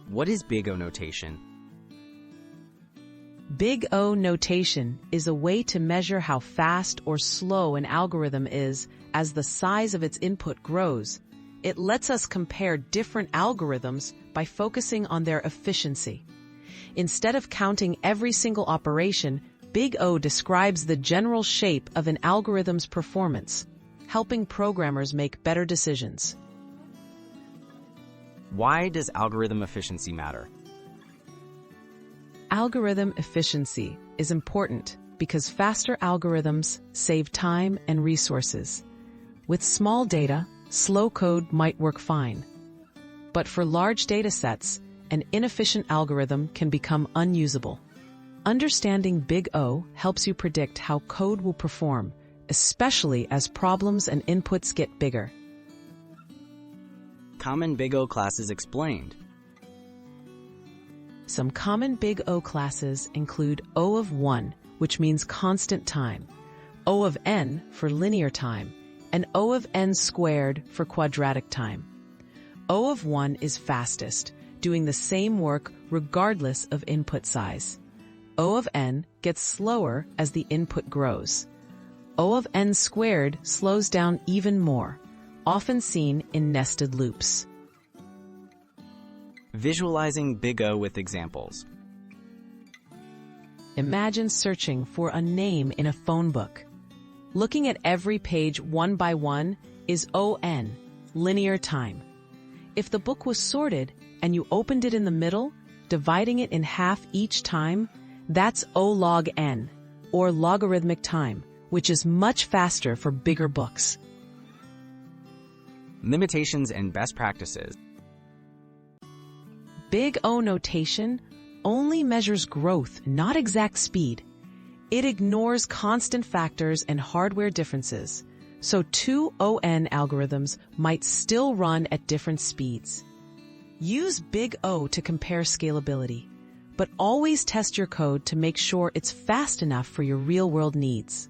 What is Big O notation? Big O notation is a way to measure how fast or slow an algorithm is as the size of its input grows. It lets us compare different algorithms by focusing on their efficiency. Instead of counting every single operation, Big O describes the general shape of an algorithm's performance, helping programmers make better decisions. Why does algorithm efficiency matter? Algorithm efficiency is important because faster algorithms save time and resources. With small data, slow code might work fine. But for large data sets, an inefficient algorithm can become unusable. Understanding Big O helps you predict how code will perform, especially as problems and inputs get bigger. Common Big O classes explained. Some common Big O classes include O of 1, which means constant time, O of n for linear time, and O of n squared for quadratic time. O of 1 is fastest, doing the same work regardless of input size. O of n gets slower as the input grows. O of n squared slows down even more, often seen in nested loops. Visualizing Big O with examples. Imagine searching for a name in a phone book. Looking at every page one by one is ON, linear time. If the book was sorted and you opened it in the middle, dividing it in half each time, that's O log n, or logarithmic time, which is much faster for bigger books. Limitations and best practices. Big O notation only measures growth, not exact speed. It ignores constant factors and hardware differences, so two ON algorithms might still run at different speeds. Use Big O to compare scalability, but always test your code to make sure it's fast enough for your real-world needs.